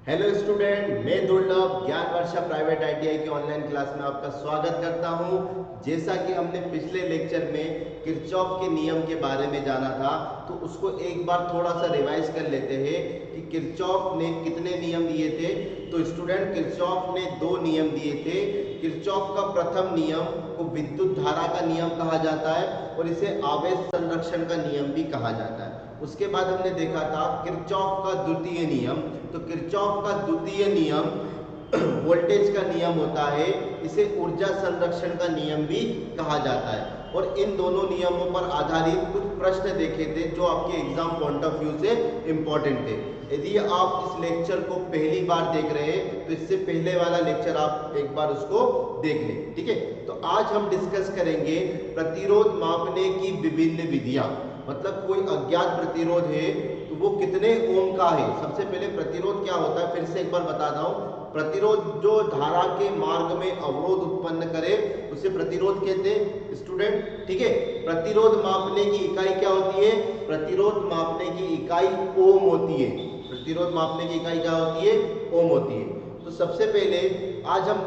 Hello student, मैं दुर्लभ ज्ञान वर्षा प्राइवेट आईटीआई की ऑनलाइन क्लास में आपका स्वागत करता हूं। जैसा कि हमने पिछले लेक्चर में किरचॉफ के नियम के बारे में जाना था, तो उसको एक बार थोड़ा सा रिवाइज कर लेते हैं कि किरचॉफ ने कितने नियम दिए थे। तो स्टूडेंट, किरचॉफ ने 2 नियम दिए थे। किरचॉफ का प्रथम नियम को विद्युत धारा का नियम कहा जाता है और इसे आवेश संरक्षण का नियम भी कहा जाता है। उसके बाद हमने देखा था किरचॉफ का द्वितीय नियम। तो किरचॉफ का द्वितीय नियम वोल्टेज का नियम होता है, इसे ऊर्जा संरक्षण का नियम भी कहा जाता है। और इन दोनों नियमों पर आधारित कुछ प्रश्न देखे थे जो आपके एग्जाम पॉइंट ऑफ व्यू से इंपॉर्टेंट थे। यदि आप इस लेक्चर को पहली बार देख रहे हैं तो इससे पहले वाला लेक्चर आप एक बार उसको देख लें, ठीक है। तो आज हम डिस्कस करेंगे प्रतिरोध मापने की विभिन्न विधियां। मतलब कोई अज्ञात प्रतिरोध है तो वो कितने ओम का है। सबसे पहले प्रतिरोध क्या होता है फिर से एक बार बताता हूं। प्रतिरोध जो धारा के मार्ग में अवरोध उत्पन्न करे उसे प्रतिरोध कहते हैं स्टूडेंट, ठीक है। प्रतिरोध मापने की इकाई क्या होती है? प्रतिरोध मापने की इकाई ओम होती है। प्रतिरोध मापने की इकाई क्या होती है? ओम होती है। तो सबसे पहले आज हम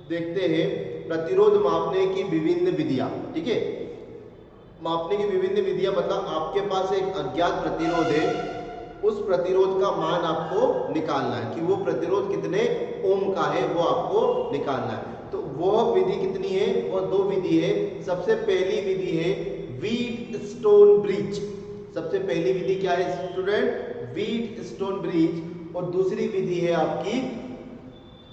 देखते हैं प्रतिरोध मापने की विभिन्न विधियां, ठीक है। मापने की विभिन्न विधियां मतलब आपके पास एक अज्ञात प्रतिरोध है, उस प्रतिरोध का मान आपको निकालना है कि वो प्रतिरोध कितने ओम का है, वो आपको निकालना है। तो वो विधि कितनी है? वो 2 विधि है। सबसे पहली विधि है व्हीटस्टोन ब्रिज। सबसे पहली विधि क्या है स्टूडेंट? Wheatstone bridge. और दूसरी विधि है आपकी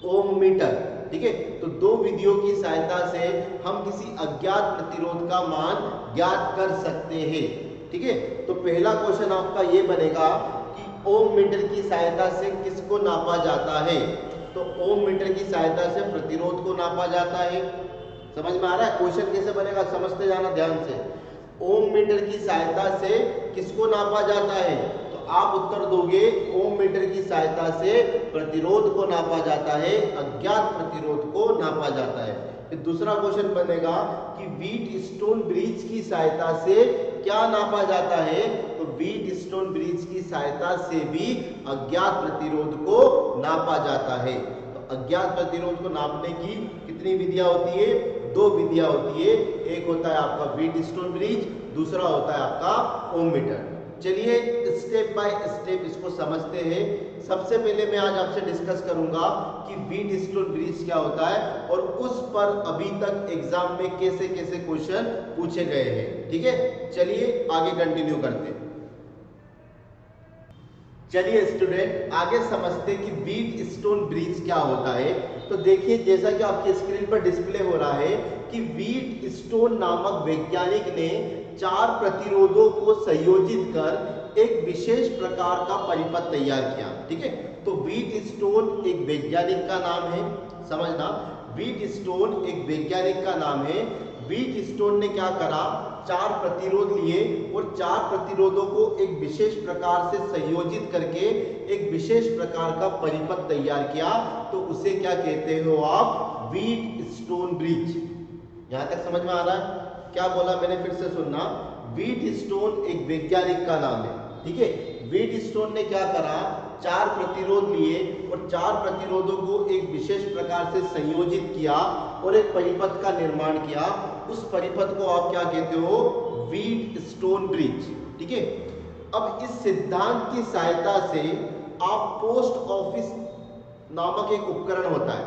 ओम मीटर, ठीक है। तो 2 विधियों की सहायता से हम किसी अज्ञात प्रतिरोध का मान ज्ञात कर सकते हैं, ठीक है। तो पहला क्वेश्चन आपका ये बनेगा कि ओम मीटर की सहायता से किसको नापा जाता है? तो ओम मीटर की सहायता से प्रतिरोध को नापा जाता है। समझ में आ रहा है? क्वेश्चन कैसे बनेगा समझते जाना ध्यान से। ओम मीटर की सहायता से किसको नापा जाता है? तो आप उत्तर दोगे ओम मीटर की सहायता से प्रतिरोध को नापा जाता है, अज्ञात प्रतिरोध को नापा जाता है। फिर दूसरा क्वेश्चन बनेगा कि व्हीटस्टोन ब्रिज की सहायता से क्या नापा जाता है? तो व्हीटस्टोन ब्रिज की सहायता से भी अज्ञात प्रतिरोध को नापा जाता है। तो अज्ञात प्रतिरोध को नापने की कितनी विधियां होती है? 2 विधियां होती है। एक होता है आपका व्हीटस्टोन ब्रिज, दूसरा होता है आपका ओम मीटर। चलिए स्टेप बाय स्टेप इसको समझते हैं। सबसे पहले मैं आज आपसे डिस्कस करूंगा कि व्हीटस्टोन ब्रिज क्या होता है और उस पर अभी तक एग्जाम में कैसे कैसे क्वेश्चन पूछे गए हैं, ठीक है। चलिए आगे कंटिन्यू करते हैं। चलिए स्टूडेंट आगे समझते कि व्हीटस्टोन ब्रिज क्या होता है। तो देखिए जैसा कि आपकी स्क्रीन पर डिस्प्ले हो रहा है कि व्हीटस्टोन नामक वैज्ञानिक ने 4 प्रतिरोधों को संयोजित कर एक विशेष प्रकार का परिपथ तैयार किया, ठीक है। तो व्हीटस्टोन एक वैज्ञानिक का नाम है, समझना। व्हीटस्टोन एक वैज्ञानिक का नाम है। व्हीटस्टोन ने क्या करा? 4 प्रतिरोध लिए और 4 प्रतिरोधों को एक विशेष प्रकार से संयोजित करके एक विशेष प्रकार का परिपथ तैयार किया। तो उसे क्या कहते हो आप? Wheatstone bridge. यहां तक समझ में आ रहा है? क्या बोला मैंने? फिर से सुनना। व्हीटस्टोन एक वैज्ञानिक का नाम है, ठीक है। व्हीटस्टोन ने क्या करा? 4 प्रतिरोध लिए और 4 प्रतिरोधों को एक विशेष प्रकार से संयोजित किया और एक परिपथ का निर्माण किया। उस परिपथ को आप क्या कहते हो? व्हीटस्टोन ब्रिज, ठीक है। अब इस सिद्धांत की सहायता से आप पोस्ट ऑफिस नामक एक उपकरण होता है,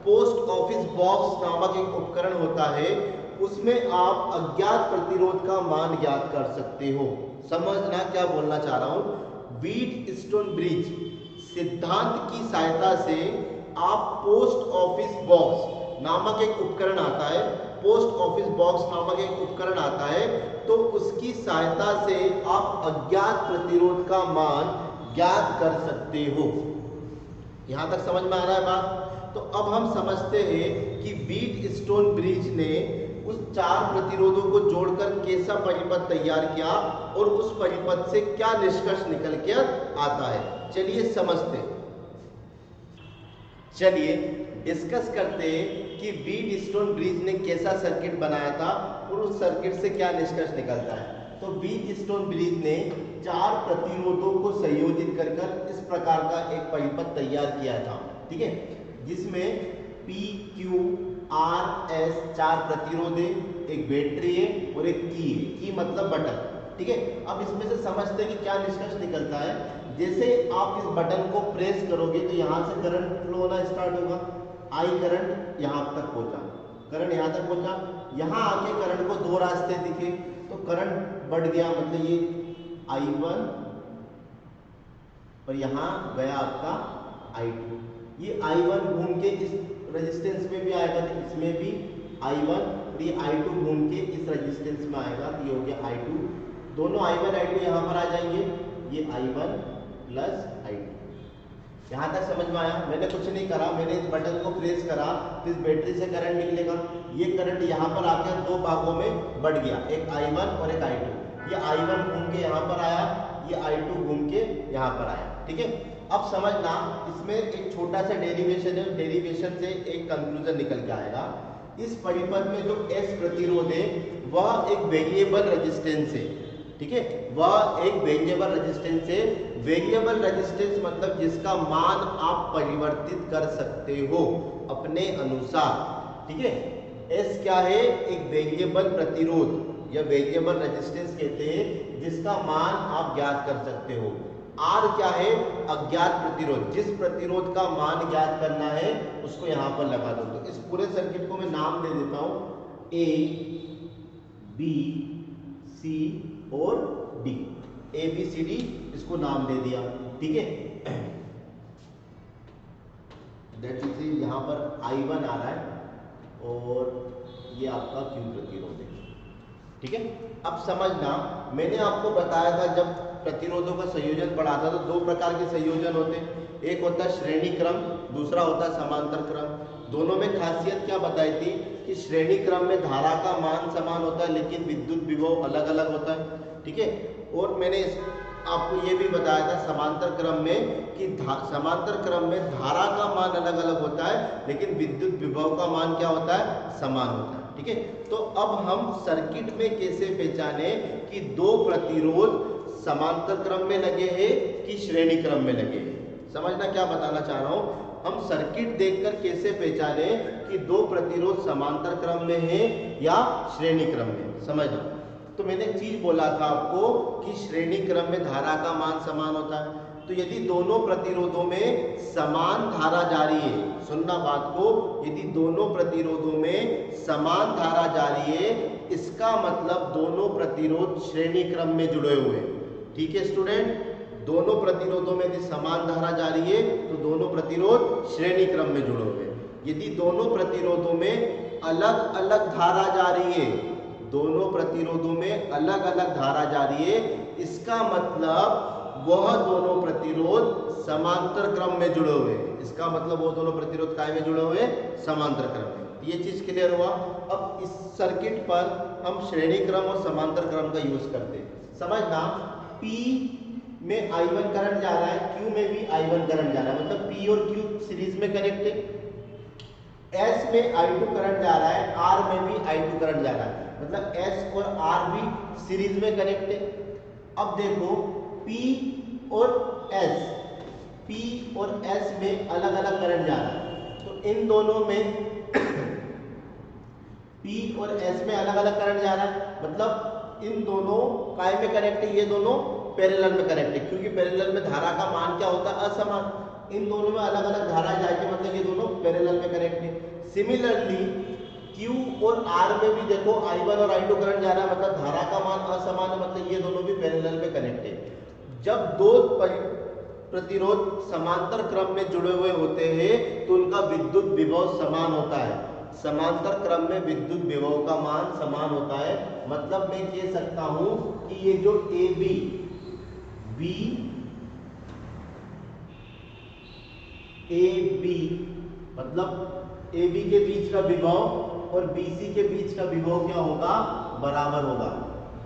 पोस्ट ऑफिस बॉक्स नामक एक उपकरण होता है, उसमें आप अज्ञात प्रतिरोध का मान ज्ञात कर सकते हो। समझना क्या बोलना चाह रहा हूं। व्हीटस्टोन ब्रिज सिद्धांत की सहायता से आप पोस्ट ऑफिस बॉक्स नामक एक उपकरण आता है, पोस्ट ऑफिस बॉक्स नामक एक उपकरण आता है, तो उसकी सहायता से आप अज्ञात प्रतिरोध का मान ज्ञात कर सकते हो। यहां तक समझ में आ रहा है बात? तो अब हम समझते हैं कि व्हीटस्टोन ब्रिज ने उस 4 प्रतिरोधों को जोड़कर कैसा परिपथ तैयार किया और उस परिपथ से क्या निष्कर्ष निकल के आता है। चलिए समझते। चलिए डिस्कस करते हैं कि व्हीटस्टोन ब्रिज ने कैसा सर्किट बनाया था और उस सर्किट से क्या निष्कर्ष निकलता है। तो व्हीटस्टोन ब्रिज ने 4 प्रतिरोधों को संयोजित कर इस प्रकार का एक परिपथ तैयार किया था, ठीक है, जिसमें पी क्यू आर एस 4 प्रतिरोध है, एक बैटरी है और एक की मतलब बटन, ठीक है। अब इसमें से समझते हैं कि क्या निष्कर्ष निकलता है। जैसे आप इस बटन को प्रेस करोगे तो यहाँ से करंट फ्लो होना स्टार्ट होगा, आई करंट यहाँ तक पहुंचा, करंट यहाँ तक पहुंचा, यहाँ आके करंट को 2 रास्ते दिखे तो करंट बढ़ गया, मतलब ये I1 और यहाँ गया आपका I2। ये I1 घूम के इस रेजिस्टेंस में भी आएगा तो इसमें भी I1 और ये I2 घूम के इस रेजिस्टेंस में आएगा तो ये हो गया I2। दोनों I1 I2 यहाँ पर आ जाएंगे, ये I1 प्लस I2। यहाँ तक समझ में आया? मैंने कुछ नहीं करा, मैंने इस बटन को प्रेस करा तो इस बैटरी से करंट निकलेगा, ये करंट यहाँ पर आकर 2 भागों में बढ़ गया, एक I1 और एक I2। ये I1 घूम के यहाँ पर आया, ये I2 घूम के यहाँ पर आया, ठीक है। अब समझना, इसमें एक छोटा सा डेरिवेशन है, डेरिवेशन से एक कंक्लूजन निकल के आएगा। इस परिपथ में जो S प्रतिरोध है वह एक वेरिएबल रेजिस्टेंस है, ठीक है, वह एक वेरिएबल रेजिस्टेंस है। वेरिएबल रेजिस्टेंस मतलब जिसका मान आप परिवर्तित कर सकते हो अपने अनुसार, ठीक है। S क्या है? एक वेरिएबल प्रतिरोध या वेरिएबल रेजिस्टेंस कहते हैं जिसका मान आप ज्ञात कर सकते हो। R क्या है? अज्ञात प्रतिरोध, जिस प्रतिरोध का मान ज्ञात करना है उसको यहाँ पर लगा दो। तो इस पूरे सर्किट को मैं नाम दे देता हूँ A, B, C और D, ABCD इसको नाम दे दिया, ठीक है। दैट इज यहाँ पर I1 आ रहा है और ये आपका Q प्रतिरोध है, ठीक है। अब समझना, मैंने आपको बताया था जब प्रतिरोधों का संयोजन पढ़ा था तो 2 प्रकार के संयोजन होते हैं, एक होता है श्रेणी क्रम, दूसरा होता है समांतर क्रम। दोनों में खासियत क्या बताई थी कि श्रेणी क्रम में धारा का मान समान होता है लेकिन विद्युत विभव अलग अलग होता है, ठीक है। और मैंने आपको ये भी बताया था समांतर क्रम में कि समांतर क्रम में धारा का मान अलग अलग होता है लेकिन विद्युत विभव का मान क्या होता है? समान होता है, ठीक है। तो अब हम सर्किट में कैसे पहचाने कि 2 प्रतिरोध समांतर क्रम में लगे हैं कि श्रेणी क्रम में लगे हैं? समझना क्या बताना चाह रहा हूं। हम सर्किट देखकर कैसे पहचाने कि 2 प्रतिरोध समांतर क्रम में है या श्रेणी क्रम में? समझना। तो मैंने एक चीज बोला था आपको कि श्रेणी क्रम में धारा का मान समान होता है। तो यदि दोनों प्रतिरोधों में समान धारा जारी है, सुनना बात को, यदि दोनों प्रतिरोधों में समान धारा जारी है इसका मतलब दोनों प्रतिरोध श्रेणी क्रम में जुड़े हुए हैं, ठीक है स्टूडेंट। दोनों प्रतिरोधों में यदि समान धारा जारी है तो दोनों प्रतिरोध श्रेणी क्रम में जुड़े हुए हैं। यदि दोनों प्रतिरोधों में अलग अलग धारा जारी है, दोनों प्रतिरोधों में अलग अलग धारा जारी है, इसका मतलब वह दोनों प्रतिरोध समांतर क्रम में जुड़े हुए हैं। इसका मतलब वो दोनों प्रतिरोध काय में जुड़े हुए? समांतर क्रम में। ये चीज क्लियर हुआ। अब इस सर्किट पर हम श्रेणी क्रम और समांतर क्रम का यूज करते हैं। समझना, P में I1 करंट जा रहा है, Q में भी I1 करंट जा रहा है, मतलब P और Q सीरीज में कनेक्ट है। S में I2 करंट जा रहा है, R में भी I2 करंट जा रहा है, मतलब S और R भी सीरीज में कनेक्ट है। अब देखो P और S में अलग अलग करंट जा रहा है, तो इन दोनों में P और S में अलग अलग करंट जा रहा है, मतलब इन दोनों काय में कनेक्ट है? ये दोनों पैरेलल में कनेक्ट है, क्योंकि पैरेलल में धारा का मान क्या होता है? असमान। इन दोनों में अलग अलग धारा जाएगी, मतलब ये दोनों पैरेलल में कनेक्ट है। सिमिलरली Q और R में भी देखो I1 और I2 करंट जा रहा है, मतलब धारा का मान असमान है, मतलब ये दोनों भी पैरेलल में कनेक्ट है। जब 2 प्रतिरोध समांतर क्रम में जुड़े हुए होते हैं तो उनका विद्युत विभव समान होता है। समांतर क्रम में विद्युत विभव का मान समान होता है, मतलब मैं कह सकता हूं कि ये जो AB मतलब AB के बीच का विभव और BC के बीच का विभव क्या होगा? बराबर होगा।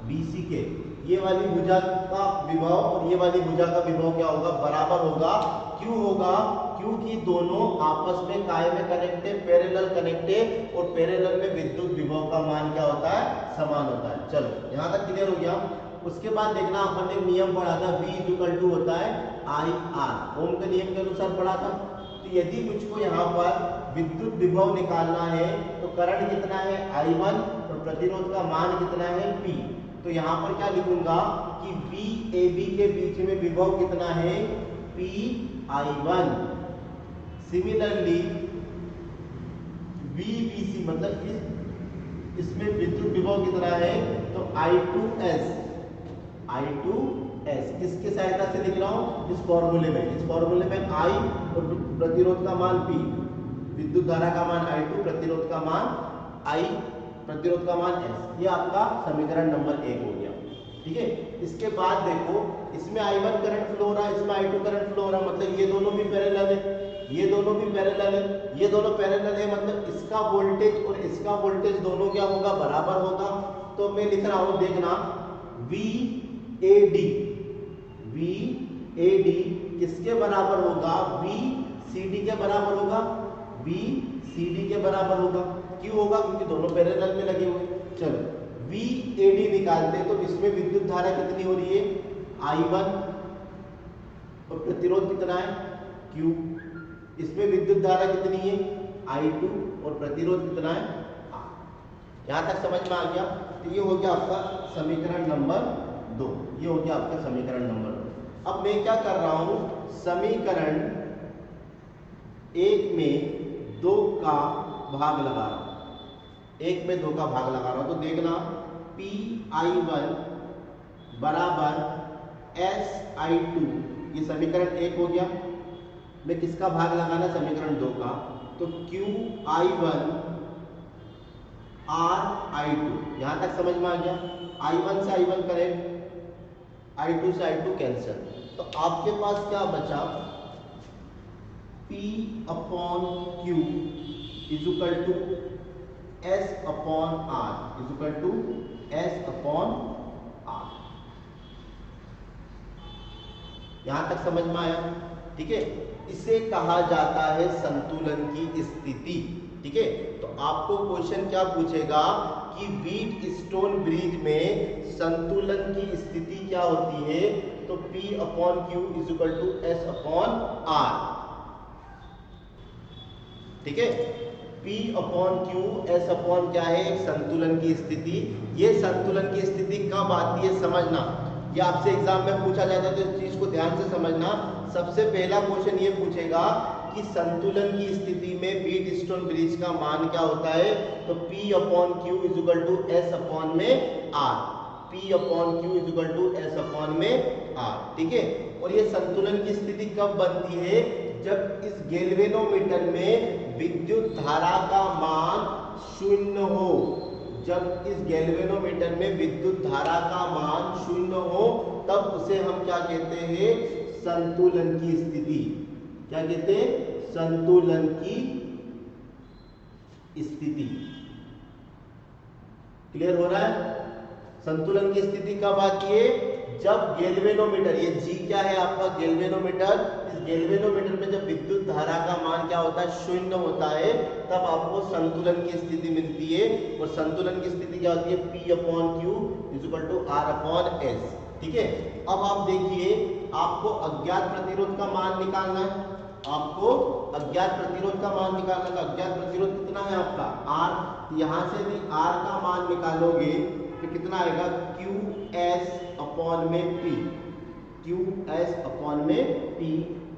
BC के ये वाली भुजा का विभव और ये वाली भुजा का विभव क्या होगा? बराबर होगा। क्यों होगा? क्योंकि दोनों आपस में काय में कनेक्ट है? पैरेलल कनेक्ट है, और पैरेलल में विद्युत विभव का मान क्या होता है, समान होता है। चलो यहाँ तक क्लियर हो गया। उसके बाद देखना अपन ने नियम पढ़ा था V इक्वल टू होता है IR, ओम के नियम के अनुसार पढ़ा था। तो यदि मुझको यहाँ पर विद्युत विभव निकालना है तो करंट कितना है I1 और प्रतिरोध का मान कितना है P। तो यहाँ पर क्या लिखूंगा कि VAB के बीच में विभव कितना है PI1। सिमिलरली VBC मतलब इसमें विद्युत विभव कितना है तो I2S किसके सहायता से लिख रहा हूं, इस फॉर्मूले में I और प्रतिरोध का मान P, विद्युत धारा का मान I2, प्रतिरोध का मान I, प्रतिरोध का मान S। ये आपका समीकरण नंबर 1 हो गया। ठीक है, इसके बाद देखो इसमें I1 करंट फ्लो हो रहा है, इसमें I2 करंट फ्लो हो रहा है, मतलब ये दोनों भी पैरेलल है, ये दोनों भी पैरेलल है, ये दोनों पैरेलल है, मतलब इसका वोल्टेज और इसका वोल्टेज दोनों क्या होगा, बराबर होगा। तो मैं लिख रहा हूं, देखना VAD किसके बराबर होगा, VCD के बराबर होगा, VCD के बराबर होगा। क्यों होगा, क्योंकि दोनों पैरेलल में लगे हुए। चलो VAD निकालते तो इसमें विद्युत धारा कितनी हो रही है I1 और प्रतिरोध कितना है Q। इसमें विद्युत धारा कितनी है I2 और प्रतिरोध कितना है R। यहां तक समझ में आ गया। तो ये हो गया आपका समीकरण नंबर 2, ये हो गया आपका समीकरण नंबर 2। अब मैं क्या कर रहा हूं, समीकरण 1 में 2 का भाग लगा रहा हूं, 1 में 2 का भाग लगा रहा हूं। तो देखना PI1 बराबर SI2, ये समीकरण 1 हो गया। मैं किसका भाग लगाना, समीकरण 2 का, तो QI1 RI2। यहां तक समझ में आ गया। I1 से I1 करेक्ट, I2 से I2 कैंसिल, तो आपके पास क्या बचा, P upon Q is equal to S upon R, is equal to S upon R। यहां तक समझ में आया। ठीक है, इसे कहा जाता है संतुलन की स्थिति। ठीक है, तो आपको क्वेश्चन क्या पूछेगा कि व्हीटस्टोन ब्रिज में संतुलन की स्थिति क्या होती है, तो P upon Q is equal to S upon R। ठीक है, P upon Q S upon क्या है, एक संतुलन की स्थिति। ये संतुलन की स्थिति कब आती है समझना, ये आपसे एग्जाम में पूछा जाता है, तो इस चीज को ध्यान से समझना। सबसे पहला क्वेश्चन ये पूछेगा कि संतुलन की स्थिति में व्हीटस्टोन ब्रिज का मान क्या होता है, तो P upon Q is equal to S upon में R, P upon Q is equal to S upon में R। ठीक है, और ये संतुलन की स्थिति कब बनती है, जब इस गैल्वेनोमीटर में विद्युत धारा का मान 0 हो। जब इस गैल्वेनोमीटर में विद्युत धारा का मान 0 हो, तब उसे हम क्या कहते हैं, संतुलन की स्थिति। क्या कहते हैं, संतुलन की स्थिति। क्लियर हो रहा है। संतुलन की स्थिति कब आती है, जब गैल्वेनोमीटर, ये G क्या है आपका गैल्वेनोमीटर, इस गैल्वेनोमीटर में जब विद्युत धारा का मान क्या होता है, 0 होता है, तब आपको संतुलन की स्थिति मिलती है। और संतुलन की स्थिति क्या होती है, P upon Q is equal to R upon S। ठीक है, अब आप देखिए, आपको अज्ञात प्रतिरोध का मान निकालना है, आपको अज्ञात प्रतिरोध का मान निकालना है। अज्ञात प्रतिरोध कितना है आपका R, यहां से भी R का मान निकालोगे तो कितना आएगा, QS अपॉन में P, QS अपॉन में P।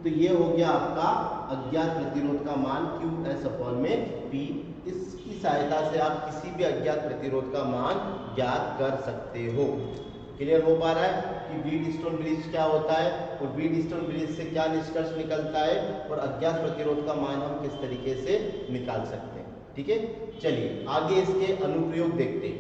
तो ये हो गया आपका अज्ञात प्रतिरोध का मान QS अपॉन में P। इसकी सहायता से आप किसी भी अज्ञात प्रतिरोध का मान ज्ञात कर सकते हो। क्लियर हो पा रहा है कि व्हीटस्टोन ब्रिज क्या होता है और व्हीटस्टोन ब्रिज से क्या निष्कर्ष निकलता है और अज्ञात प्रतिरोध का मान हम किस तरीके से निकाल सकते हैं। ठीक है, चलिए आगे इसके अनुप्रयोग देखते हैं।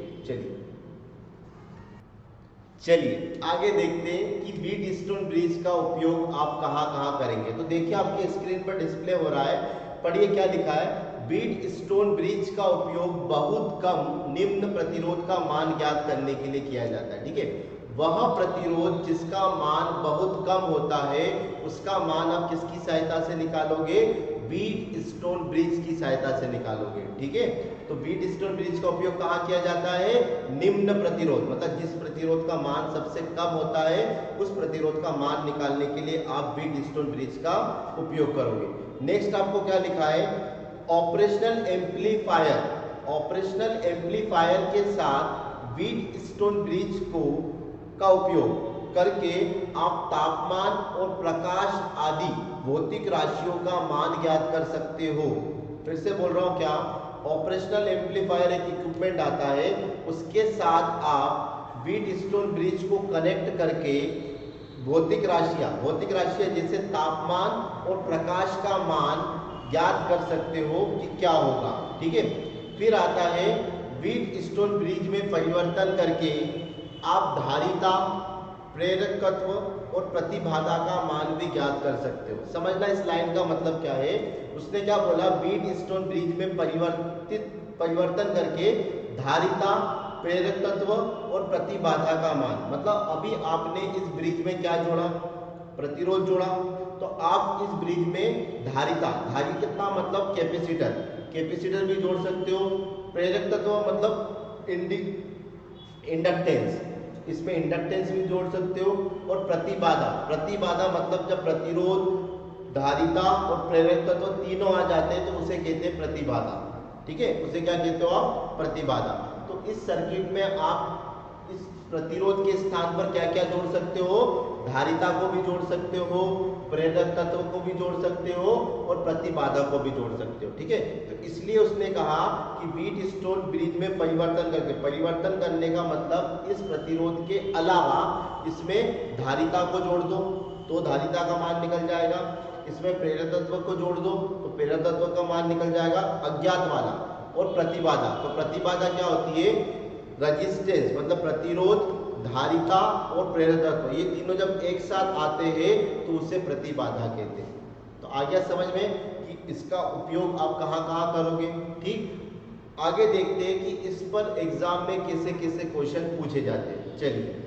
चलिए आगे देखते हैं कि व्हीटस्टोन ब्रिज का उपयोग आप कहां करेंगे। तो देखिए आपके स्क्रीन पर डिस्प्ले हो रहा है, पढ़िए क्या लिखा है। व्हीटस्टोन ब्रिज का उपयोग बहुत कम निम्न प्रतिरोध का मान ज्ञात करने के लिए किया जाता है। ठीक है, वह प्रतिरोध जिसका मान बहुत कम होता है उसका मान आप किसकी सहायता से निकालोगे, व्हीट स्टोन ब्रिज की सहायता से निकालोगे। ठीक है, तो व्हीट स्टोन ब्रिज का उपयोग कहाँ किया जाता है? निम्न प्रतिरोध, मतलब जिस प्रतिरोध का मान सबसे कम होता है उस प्रतिरोध का मान निकालने के लिए आप व्हीट स्टोन ब्रिज का उपयोग करोगे। नेक्स्ट आपको क्या लिखा है? Operational amplifier. ऑपरेशनल एम्पलीफायर के साथ व्हीट स्टोन ब्रिज का उपयोग करके आप तापमान और प्रकाश आदि भौतिक राशियों का मान ज्ञात कर सकते हो। फिर से बोल रहा हूं, क्या? ऑपरेशनल एम्पलीफायर एक इक्विपमेंट आता है, उसके साथ आप व्हीट स्टोन ब्रिज को कनेक्ट करके भौतिक राशियां जैसे तापमान और प्रकाश का मान ज्ञात कर सकते हो कि क्या होगा। ठीक है, फिर आता है व्हीट स्टोन ब्रिज में परिवर्तन करके आप धारिता, प्रेरकत्व और प्रतिबाधा का मान भी ज्ञात कर सकते हो। समझना इस लाइन का मतलब क्या है। उसने क्या बोला? व्हीट स्टोन ब्रिज में परिवर्तन करके धारिता, प्रेरकत्व और प्रतिबाधा का मान, मतलब अभी आपने इस ब्रिज में क्या जोड़ा? प्रतिरोध जोड़ा। तो आप इस ब्रिज में धारिता मतलब कैपेसिटर भी जोड़ सकते हो। प्रेरक तत्व मतलब इंडक्टेंस, इसमें इंडक्टेंस भी जोड़ सकते हो। और प्रतिबाधा मतलब जब प्रतिरोध, धारिता और प्रेरक तत्व तीनों आ जाते हैं तो उसे कहते हैं प्रतिबाधा। ठीक है, उसे क्या कहते हो आप? प्रतिबाधा। तो इस सर्किट में आप इस प्रतिरोध के स्थान पर क्या क्या जोड़ सकते हो? धारिता को भी जोड़ सकते हो, प्रेरक तत्व को भी जोड़ सकते हो और प्रतिबाधा को भी जोड़ सकते हो। ठीक है, तो इसलिए उसने कहा कि व्हीट स्टोन ब्रिज में परिवर्तन करने का मतलब इस प्रतिरोध के अलावा इसमें धारिता को जोड़ दो तो धारिता का मान निकल जाएगा, इसमें प्रेरक तत्व को जोड़ दो तो प्रेरक तत्व का मान निकल जाएगा, अज्ञात वाला। और प्रतिबाधा, तो प्रतिबाधा क्या होती है? रेजिस्टेंस मतलब प्रतिरोध, धारिता और प्रेरकत्व, ये तीनों जब एक साथ आते हैं तो उसे प्रतिबाधा कहते हैं। तो आ गया समझ में कि इसका उपयोग आप कहाँ कहाँ करोगे। ठीक, आगे देखते हैं कि इस पर एग्जाम में कैसे कैसे क्वेश्चन पूछे जाते हैं। चलिए,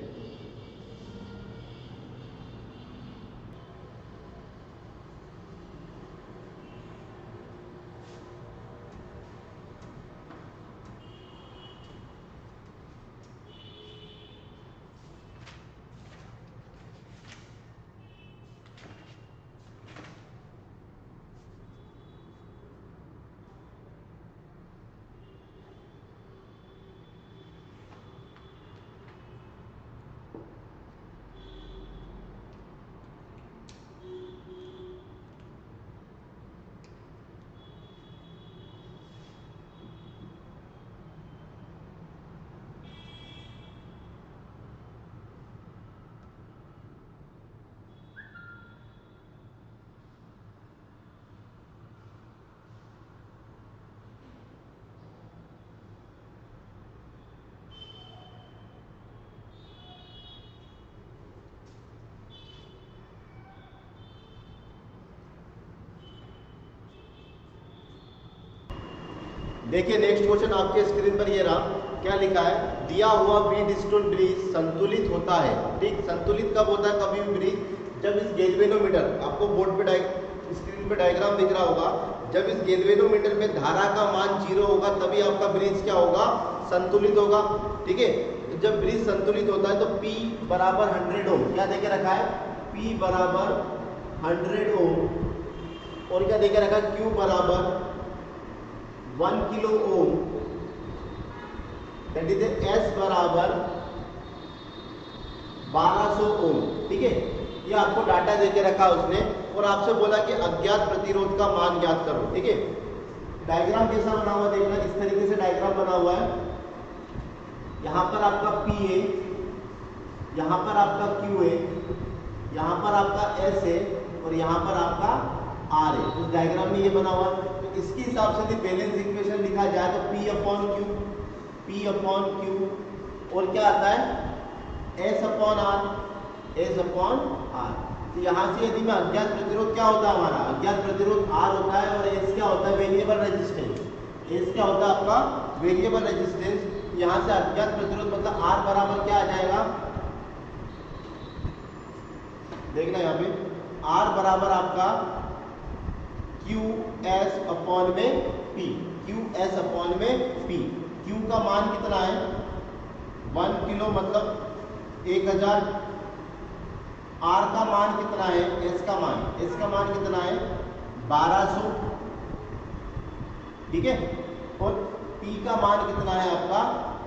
देखिए नेक्स्ट क्वेश्चन आपके स्क्रीन पर ये रहा। क्या लिखा है? दिया हुआ व्हीट स्टोन ब्रिज संतुलित होता है। ठीक, संतुलित कब होता है कभी भी ब्रिज? जब इस गैल्वेनोमीटर, आपको बोर्ड पे स्क्रीन पे डायग्राम दिख रहा होगा, जब इस गैल्वेनोमीटर में धारा का मान 0 होगा तभी आपका ब्रिज क्या होगा? संतुलित होगा। ठीक है, तो जब ब्रिज संतुलित होता है तो P बराबर 100 ओम, क्या देके रखा है? P बराबर 100 ओम और क्या देके रखा है? Q बराबर 1 kilo ohm, that is S बराबर 1200 ओम। ठीक है, ये आपको डाटा देके रखा उसने और आपसे बोला कि अज्ञात प्रतिरोध का मान ज्ञात करो। ठीक है, डायग्राम कैसा बना हुआ देखना, इस तरीके से डायग्राम बना हुआ है। यहाँ पर आपका P है, यहाँ पर आपका Q है, यहाँ पर आपका S है और यहाँ पर आपका R है। उस डायग्राम में ये बना हुआ है। तो इसके हिसाब से यदि बैलेंस इक्वेशन लिखा जाए तो P अपॉन Q और क्या आता है? S upon R। तो यहाँ से यदि मैं अज्ञात प्रतिरोध क्या होता है हमारा? अज्ञात प्रतिरोध R होता है और S क्या होता है? Variable resistance. S क्या होता है आपका? Variable resistance. यहाँ से अज्ञात प्रतिरोध मतलब R बराबर क्या आ जाएगा? देखना यहाँ पे R बराबर आपका क्यू एस अपॉन में पी, क्यू एस अपॉन में पी। क्यू का मान कितना है 1 किलो मतलब 1000। आर का मान कितना है, एस का मान कितना है 1200, ठीक है। और पी का मान कितना है आपका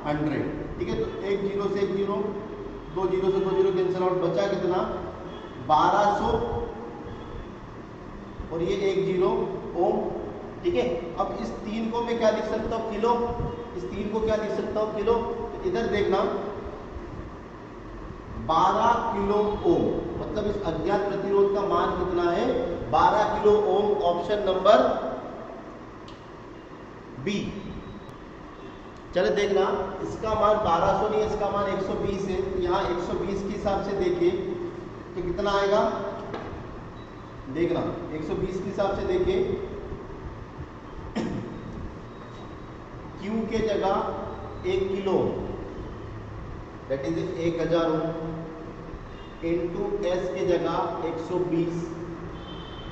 100, ठीक है। तो एक जीरो से एक जीरो, दो जीरो से दो जीरो कैंसिल आउट, बचा कितना 1200 और ये एक जीरो ओम, ठीक है। अब इस 3 को मैं क्या लिख सकता हूँ किलो, इस 3 को क्या लिख सकता हूँ किलो। तो इधर देखना 12 किलो ओम, मतलब इस अज्ञात प्रतिरोध का मान कितना है 12 kilo ohm. Option number B. चलो देखना, इसका मान 1200 नहीं है, इसका मान 120 है। तो यहाँ 120 के हिसाब से देखिए तो कितना आएगा, देखना 120 के हिसाब से देखिए, Q के जगह 1 kilo that is 1000 ohm into S के जगह 120,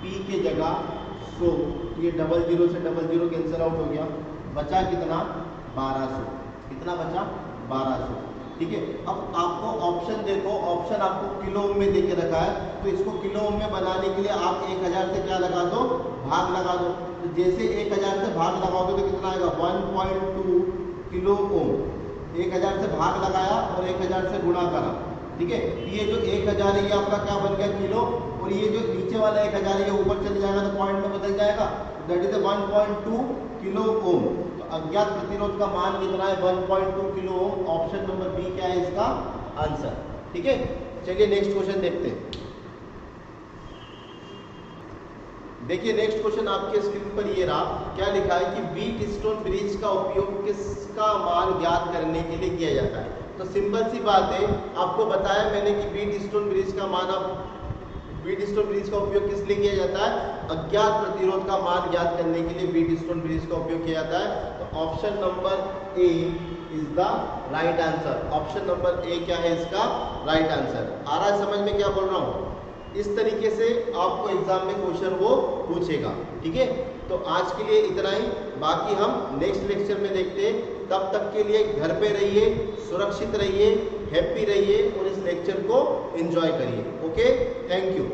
पी के जगह 100, ये डबल जीरो से डबल जीरो कैंसिल आउट हो गया, बचा कितना 1200, कितना बचा 1200, ठीक है। अब आपको ऑप्शन देखो, ऑप्शन आपको किलो ओम में देके रखा है, तो इसको किलो ओम में बनाने के लिए आप 1000 से क्या लगा दो, भाग लगा दो। तो जैसे 1000 से भाग लगाओगे तो कितना आएगा 1.2 किलो ओम। 1000 से भाग लगाया और 1000 से गुणा करा, ठीक है। ये जो 1000 है ये आपका क्या बन गया किलो, और ये जो नीचे वाला 1000 है ये ऊपर चले जाएगा तो पॉइंट में बदल जाएगा, दैट इज 1.2 किलो ओम। तो अज्ञात प्रतिरोध का मान कितना है 1.2 kilo ohm. Option number B क्या है इसका आंसर, ठीक है। चलिए नेक्स्ट क्वेश्चन देखते हैं। देखिए नेक्स्ट क्वेश्चन आपके स्क्रीन पर ये रहा, क्या लिखा है कि व्हीटस्टोन ब्रिज का उपयोग किसका मान ज्ञात करने के लिए किया जाता है। तो सिंपल सी बात है, आपको बताया मैंने कि व्हीटस्टोन ब्रिज का मान, व्हीटस्टोन ब्रिज का उपयोग किस लिए किया जाता है, अज्ञात प्रतिरोध का मान ज्ञात करने के लिए व्हीटस्टोन ब्रिज का उपयोग किया जाता है। तो option number A is the right answer. Option number A क्या है इसका राइट आंसर। आ रहा है समझ में क्या बोल रहा हूँ, इस तरीके से आपको एग्जाम में क्वेश्चन वो पूछेगा, ठीक है। तो आज के लिए इतना ही, बाकी हम नेक्स्ट लेक्चर में देखते हैं। तब तक के लिए घर पे रहिए, सुरक्षित रहिए, हैप्पी रहिए और इस लेक्चर को एंजॉय करिए। Okay, thank you.